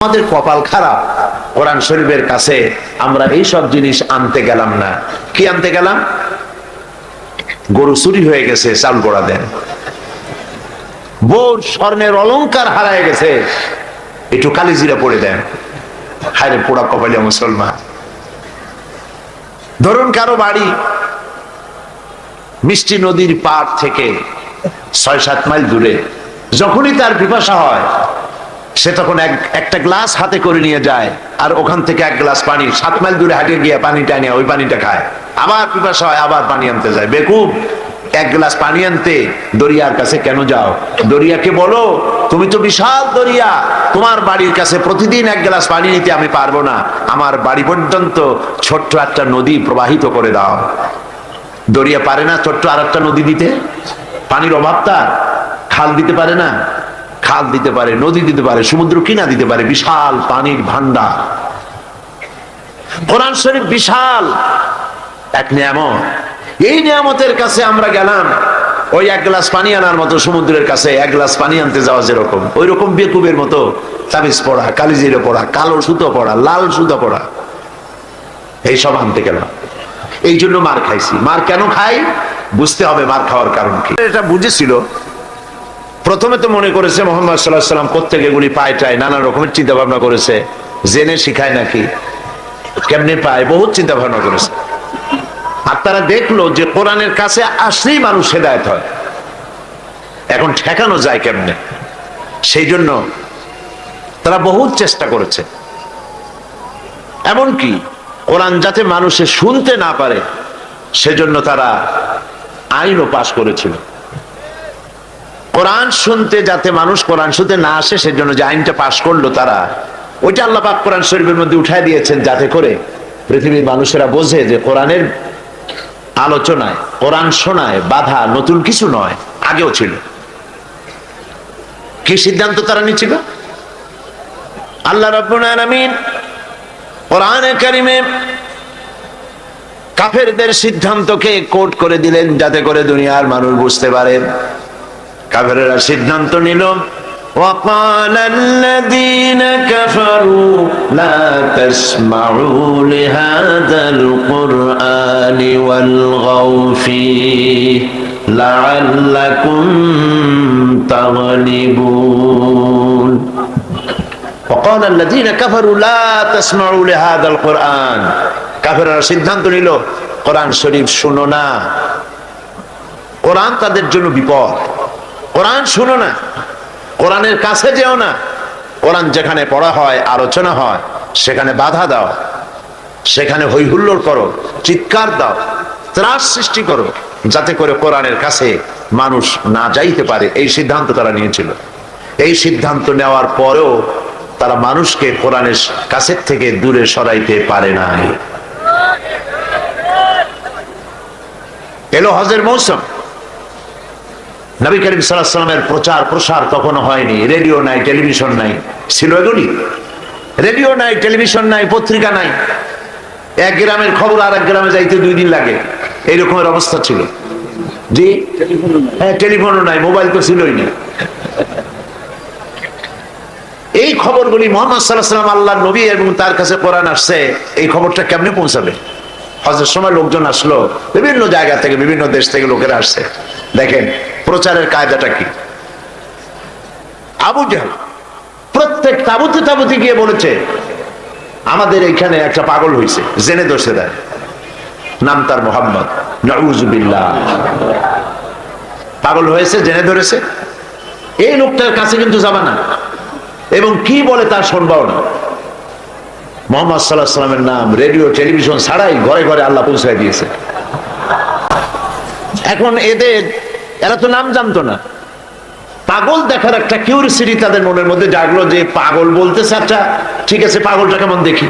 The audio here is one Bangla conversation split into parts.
আমাদের কপাল খারাপ, কোরআন শরীফের কাছে আমরা এই সব জিনিস আনতে গেলাম না। কি আনতে গেলাম? গরু চুরি হয়ে গেছে, চাল গোড়া দেন। বউর স্বর্ণের অলংকার হারায় গেছে, একটু কালিজিরা পড়ে দেন। হায়রে পোড়া কপালে মুসলমান। ধরুন কারো বাড়ি মিষ্টি নদীর পাড় থেকে ৬-৭ মাইল দূরে, যখনই তার পিপাসা হয় সে তখন একটা গ্লাস হাতে করে নিয়ে যায়, আর ওখান থেকে 1 গ্লাস পানি 7 মাইল দূরে হাঁটিয়ে গিয়ে পানিটা নিয়ে ওই পানিটা খায়। আবার পিপাসা হয়, আবার পানি আনতে যায়। বেকুব, 1 গ্লাস পানি আনতে দরিয়ার কাছে কেন যাও? দরিয়াকে বলো, তুমি তো বিশাল দরিয়া, তোমার বাড়ির কাছে প্রতিদিন 1 গ্লাস পানি নিতে আমি পারবো না, আমার বাড়ি পর্যন্ত ছোট্ট একটা নদী প্রবাহিত করে দাও। দরিয়া পারে না ছোট্ট আর একটা নদী দিতে? পানির অভাব তার? খাল দিতে পারে না? খাল দিতে পারে, নদী দিতে পারে, সমুদ্র কিনা দিতে পারে। বিশাল পানির ভান্ডার। কোরআন শরীফ বিশাল এক নিয়ামত। এই নিয়ামতের কাছে আমরা গেলাম ওই 1 গ্লাস পানি আনার মতো। সমুদ্রের কাছে 1 গ্লাস পানি আনতে যাওয়া যেরকম, ওই রকম বেকুবের মতো তাবিজ পড়া, কালিজিরে পড়া, কালো সুতো পড়া, লাল সুতো পড়া, এইসব আনতে গেলাম। এই জন্য মার খাইছি। মার কেন খাই বুঝতে হবে, মার খাওয়ার কারণ কি। এটা বুঝেছিল। প্রথমে তো মনে করেছে মুহাম্মদ সাল্লাল্লাহু আলাইহি ওয়াসাল্লাম কোত্থেকে এগুলি পায় টায়, নানা রকমের চিন্তা ভাবনা করেছে, জেনে শিখায় নাকি, কেমনে পায়, বহুত চিন্তা ভাবনা করেছে। আর তারা দেখলো যে কোরআনের কাছে আসলেই মানুষ হেদায়েত হয়। এখন ঠেকানো যায় কেমনে, সেই জন্য তারা বহুত চেষ্টা করেছে। এমনকি কোরআন যাতে মানুষে শুনতে না পারে সেজন্য তারা আইনও পাশ করেছিল। কোরআন শুনতে যাতে মানুষ কোরআন শুনতে না আসে সেজন্য যে আইনটা পাশ করলো তারা, ওইটা আল্লাহ পাক কোরআন শরীফের মধ্যে উঠায় দিয়েছেন, যাতে করে পৃথিবীর মানুষেরা বোঝে যে কোরআনের আলোচনায়, কোরআন শোনায় বাধা নতুন কিছু নয়, আগেও ছিল। কি সিদ্ধান্ত তারা নিয়েছিল? আল্লাহ রাব্বুল আলামিন কোরআনে কারিমে কাফেরদের সিদ্ধান্তকে কোট করে দিলেন, যাতে করে দুনিয়ার মানুষ বুঝতে পারে। কাফেররা সিদ্ধান্ত নিল, وقال الذين كفروا لا تسمعوا لهذا القرآن والغوا فيه لعلكم تغلبون وقال الذين كفروا لا تسمعوا لهذا القرآن। কাফেররা সিদ্ধান্ত নিল, কোরআন শরীফ শুনো না, কোরআন তাদের জন্য বিপদ, কোরআন শুনো না, কোরআনের কাছে যেও না, কোরআন যেখানে পড়া হয়, আলোচনা হয়, সেখানে বাধা দাও, সেখানে হই হুল্লোড় করো, চিৎকার দাও, ত্রাস সৃষ্টি করো, যাতে করে কোরআনের কাছে মানুষ না যাইতে পারে। এই সিদ্ধান্ত তারা নিয়েছিল। এই সিদ্ধান্ত নেওয়ার পরেও তারা মানুষকে কোরআনের কাছের থেকে দূরে সরাইতে পারে নাই। এলো হজের মৌসুম, নবী করিম সাল্লাল্লাহু আলাইহি ওয়াসাল্লামের প্রচার প্রসার তখনও হয়নি। রেডিও নাই, টেলিভিশন নাই। ছিল এগুলি? রেডিও নাই, টেলিভিশন নাই, পত্রিকা নাই। এক গ্রামের খবর আর এক গ্রামে যাইতে 2 দিন লাগে, এইরকমের অবস্থা ছিল। জি, হ্যাঁ, টেলিফোনও নাই, মোবাইল তো ছিলই না। এই খবরগুলি মুহাম্মদ সাল্লাল্লাহু আলাইহি ওয়াসাল্লাম, আল্লাহর নবী এবং তার কাছে কোরআন আসছে, এই খবরটা কেমনে পৌঁছাবে? হজের সময় লোকজন আসলো, বিভিন্ন জায়গা থেকে, বিভিন্ন দেশ থেকে লোকেরা আসছে। দেখেন প্রচারের কায়দাটা কি। আবু জাহল প্রত্যেক তাবুতে তাবুতে গিয়ে বলেছে, আমাদের এখানে একটা পাগল হয়েছে, জেনে ধরছে দেয়, নাম তার মুহাম্মদ, নাউযুবিল্লাহ। পাগল হয়েছে, জেনে ধরেছে। এই লোকটার কাছে কিন্তু যাবা না, এবং কি বলে তা শুনবাও না। মুহাম্মদ সাল্লাল্লাহু আলাইহি ওয়াসাল্লামের নাম রেডিও টেলিভিশন ছাড়াই ঘরে ঘরে আল্লাহ পৌঁছায় দিয়েছে। এখন এরা তো নাম জানতো না। পাগল দেখার একটা কিউরিসিটি তাদের মনের মধ্যে জাগলো, যে পাগল বলতেছে, আচ্ছা ঠিক আছে, পাগলটা কেমন দেখি।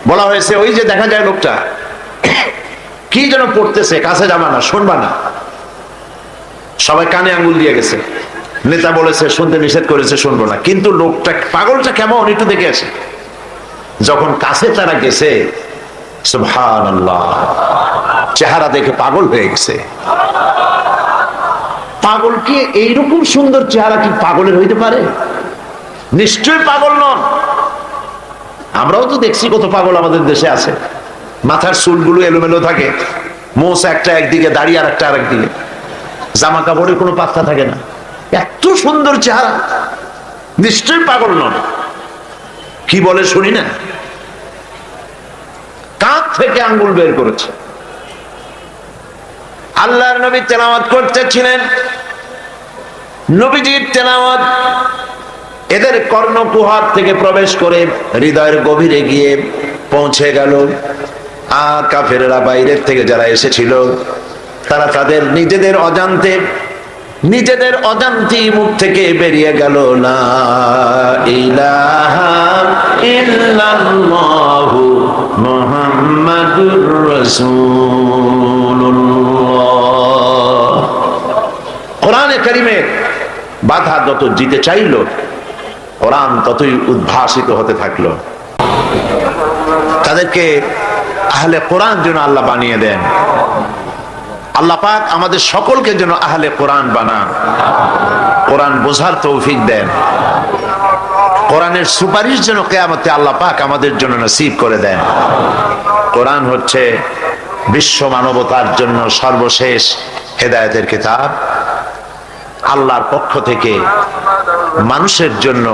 বলা হয়েছে, ওই যে দেখা যায় লোকটা কি যেন পড়তেছে, কাছে যাবা না, শুনবা না। সবাই কানে আঙ্গুল দিয়ে গেছে। নেতা বলেছে, শুনতে নিষেধ করেছে, শুনবো না। কিন্তু লোকটা, পাগলটা কেমন একটু দেখে আসে। যখন কাছে তারা গেছে, সুবহানাল্লাহ, চেহারা দেখে পাগল হয়ে গেছে। পাগলকে এইরকম সুন্দর চেহারা কি পাগলের হইতে পারে? নিশ্চয়ই পাগল নন। আমরাও তো দেখছি কত পাগল আমাদের দেশে আছে, মাথার চুলগুলো এলোমেলো থাকে, মোষ একটা একদিকে, দাড়ি আর একটা আরেকদিকে, জামা কাপড়ের কোনো পাত্তা থাকে না, এত সুন্দর চেহারা। নিশ্চয়ই পাগল নন। কি বলে শুনি না? কাঁধ থেকে আঙ্গুল বের করেছে। আল্লাহর নবী তেলাওয়াত করতেছিলেন, নবীজির তেলাওয়াত এদের কর্ণকুহর থেকে প্রবেশ করে হৃদয়ের গভীরে গিয়ে পৌঁছে গেল। আর কাফেররা বাইরের থেকে যারা এসেছিল, তারা তাদের নিজেদের অজান্তে মুখ থেকে বেরিয়ে গেল, লা ইলাহা ইল্লাল্লাহু মুহাম্মাদুর রাসূলুল্লাহ। কোরআনে কারীমের বাধা যত জিতে চাইল, কোরআন ততই উদ্ভাসিত হতে থাকলো। তাদেরকে আহলে কোরআন যেন আল্লাহ বানিয়ে দেন। আল্লাহ পাক আমাদের সকলকে যেন আহলে কোরআন বানান, কোরআন বোঝার তৌফিক দেন। কোরআনের সুপারিশ যেন কিয়ামতে আল্লাহ পাক আমাদের জন্য নসিব করে দেন। কোরআন হচ্ছে বিশ্ব মানবতার জন্য সর্বশেষ হেদায়েতের কিতাব। আল্লাহর পক্ষ থেকে মানুষের জন্য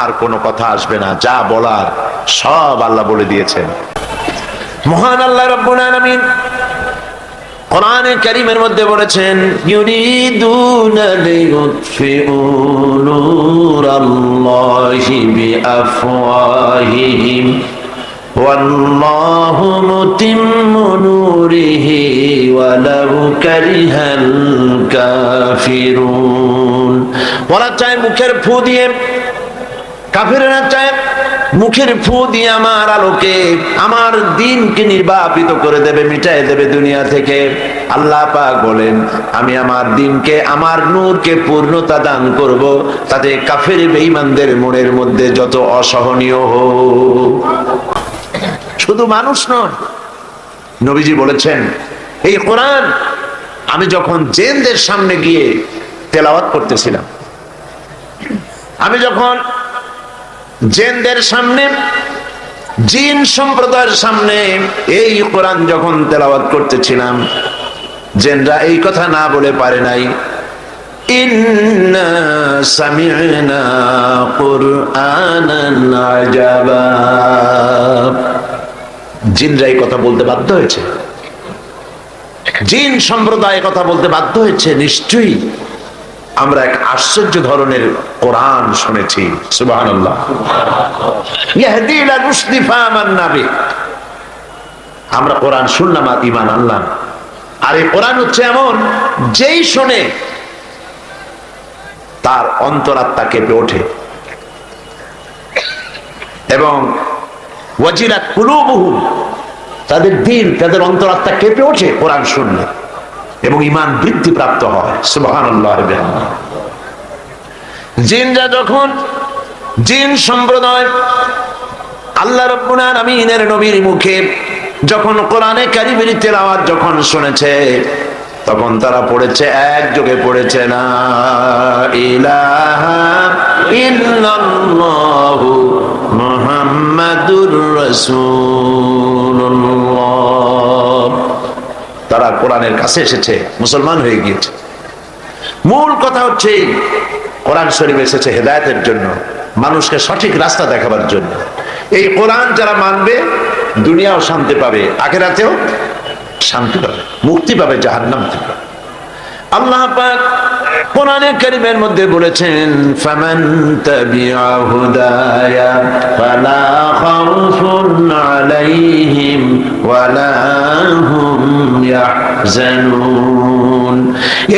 আর কোনো কথা আসবে না, যা বলার সব আল্লাহ বলে দিয়েছেন। মহান আল্লাহ রাব্বুল আলামিন কোরআনে কারীমের মধ্যে বলেছেন, ইউরিদুনা লিয়ুতফিউ নূরাল্লাহি বিআফওয়াহিহিম ওয়াল্লাহু মুতিম্মু নূরিহি ওয়ালাউ কারিহাল কাফিরুন। ওরা চায় মুখের ফু দিয়ে, কাফিররা চায় মুখের ফু দিয়ে আমার আলোকে, আমার দ্বীনকে নির্বাপিত করে দেবে, মিটায় দেবে দুনিয়া থেকে। আল্লাহ পাক বলেন, আমি আমার দ্বীনকে, আমার নূরকে পূর্ণতা দান করব, তাতে কাফের বেঈমানদের মনের মধ্যে যত অসহনীয় হোক। শুধু মানুষ নয়, নবীজি বলেছেন, এই কোরআন আমি যখন জিনদের সামনে গিয়ে তেলাওয়াত করতেছিলাম, আমি যখন জিনদের সামনে, জিন সম্প্রদায়ের সামনে এই কোরআন যখন তেলাওয়াত করতেছিলাম, জিনরা এই কথা না বলে পারে নাই, ইন্না সামি'না কুরআনান আজাবা। জিনরা এই কথা বলতে বাধ্য হয়েছে, জিন সম্প্রদায় কথা বলতে বাধ্য হয়েছে, নিশ্চয়ই আমরা এক আশ্চর্য ধরনের কোরআন শুনেছি। সুবহানাল্লাহ। ইয়াহদি ইলা রুশদি ফামান্না বিহি। আমরা কোরআন শুনলাম আর ঈমান আনলাম। আর এই কোরআন হচ্ছে এমন, যেই শুনে তার অন্তরাত্মা কেঁপে ওঠে, এবং ওয়াজিলাত কুলুবুহুম, তাদের দিল, তাদের অন্তরাত্মা কেঁপে ওঠে কোরআন শুনলে, এবং ঈমান বৃদ্ধি প্রাপ্ত হয়। সুবহানাল্লাহ। জিনরা যখন, জিন সম্প্রদায় আল্লাহ রাব্বুল আলামিনের নবীর মুখে যখন কোরআনে কারীমের তেলাওয়াত যখন শুনেছে, তখন তারা পড়েছে, একযোগে পড়েছে, লা ইলাহা ইল্লাল্লাহু মুহাম্মাদুর রাসূলুল্লাহ। তারা কোরআনের কাছে এসেছে, মুসলমান হয়ে গিয়েছে। মূল কথা হচ্ছে, কোরআন শরীফ এসেছে হেদায়েতের জন্য, মানুষকে সঠিক রাস্তা দেখাবার জন্য। এই কোরআন যারা মানবে, দুনিয়াও শান্তি পাবে, আখিরাতেও শান্তি পাবে, মুক্তি পাবে জাহান্নাম থেকে। আল্লাহ পাক কোরআনে কারীমের মধ্যে বলেছেন, ফামান তাবিআ হুদায়া ফালা খাউফুন আলাইহিম ওয়ালা হুম ইয়াহজানুন।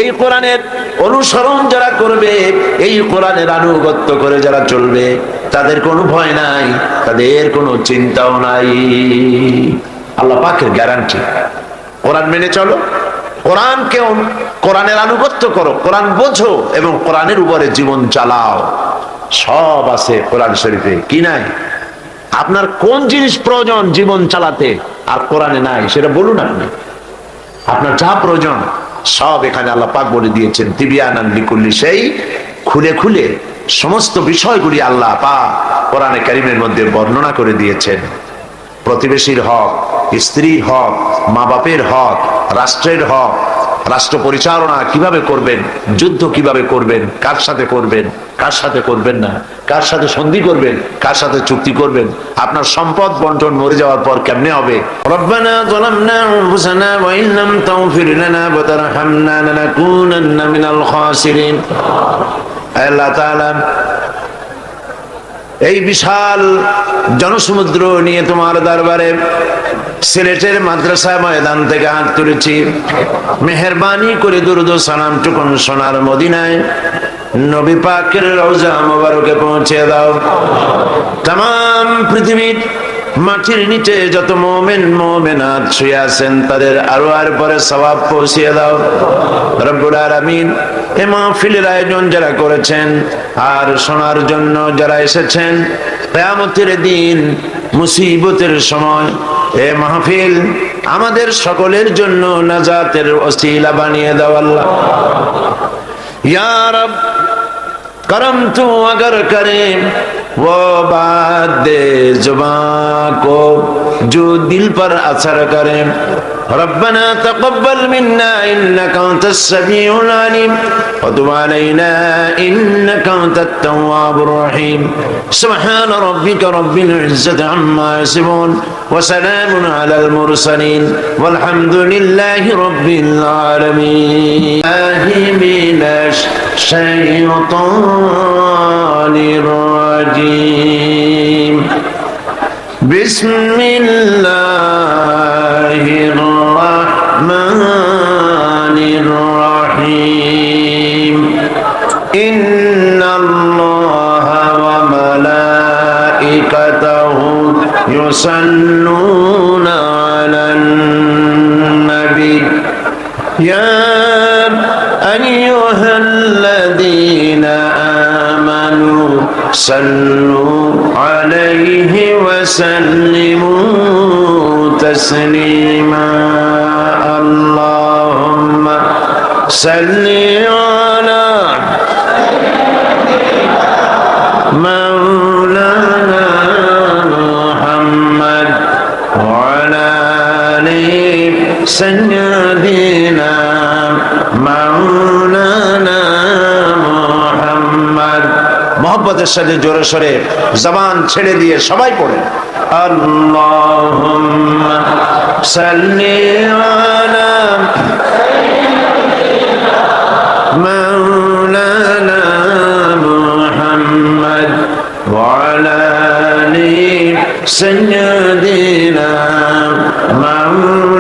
এই কোরআনের অনুসরণ যারা করবে, এই কোরআনের আনুগত্য করে যারা চলবে, তাদের কোনো ভয় নাই, তাদের কোনো চিন্তাও নাই। আল্লাহ পাকের গ্যারান্টি। কোরআন মেনে চলো, কোরআনকে, কোরআনের আনুগত্য করো, কোরআন বোঝো এবং কোরআনের উপরে জীবন চালাও। সব আছে কোরআন শরীফে। কি নাই? আপনার কোন জিনিস প্রয়োজন জীবন চালাতে আর কোরআনে নাই, সেটা বলুন। আপনি, আপনার যা প্রয়োজন সব এখানে আল্লাহ পাক বলে দিয়েছেন। তিবিয়ানান লিকুল্লি শাই, খুলে খুলে সমস্ত বিষয়গুলি আল্লাহ পাক কোরআনে কারীমের মধ্যে বর্ণনা করে দিয়েছেন। প্রতিবেশীর হক, স্ত্রীর হক, মা বাপের হক, রাষ্ট্রের হক, রাষ্ট্র পরিচালনা কিভাবে করবেন, যুদ্ধ কিভাবে করবেন, কার সাথে করবেন, কার সাথে করবেন না, কার সাথে সন্ধি করবেন, কার সাথে চুক্তি করবেন, আপনার সম্পদ বন্টন মরে যাওয়ার পর কেমনে হবে। রব্বানা যালামনা আনফুসানা ওয়া ইন লাম তাগফির লানা ওয়া তারহামনা লানাকুনান্না মিনাল খাসিরিন। আল্লাহ তাআলা এই বিশাল জনসমুদ্র নিয়ে তোমার দরবারে সিলেটের মাদ্রাসা ময়দান থেকে হাত তুলেছি, মেহেরবানি করে দুরূদ ও সালাম টুকুন সোনার মদিনায় নবী পাকের রওজা মোবারকে পৌঁছে দাও। तमाम পৃথিবীর মাটির নিচে যত মুমিন মুমিনাত শুয়ে আছেন তাদের আরওয়ার পরে সওয়াব পৌঁছিয়ে দাও রব্বুল আলামিন। এই মাহফিলের আয়োজন যারা করেছেন আর শোনার জন্য যারা এসেছেন, কিয়ামতের দিন মুসিবতের সময় এই মাহফিল আমাদের সকলের জন্য নাজাতের ওসিলা বানিয়ে দাও আল্লাহ। ইয়া রব करम तू अगर करे वो बात दे जुबान को जो दिल पर असर करे। रब्बना तक़ब्बल मिन्ना इन्नका अंतस समीउल अलीम व तुब अलैना इन्नका अंतत तव्वाबुर रहीम। सुब्हान रब्बिका रब्बिल इज्जति अम्मा यसिफून व सलामुन अलल मुरसलीन वल्हम्दुलिल्लाहि रब्बिल आलमीन। मिनश शैतानिर रजीम। बिस्मिल्लाहिर रहमानिर रहीम। इन्नल्लाहा व मलाइकतहु युसल्लूना अलन नबी या अय्युहल्लज़ीना आमनू सल्लू अलैहि वसल्लिमू तस्लीमा। अल्लाहुम्मा सल्ली अला मौलाना मुहम्मद व अला आलि सय्यिदिना मौलाना मुहम्मद। मोहब्बतेर साथे जोरे सोरे जबान छेड़े दिए सबाई पड़े अल्लाहुम्मा सल्ली अला मौलाना मुहम्मद व अला आलि सय्यिदिना मौलाना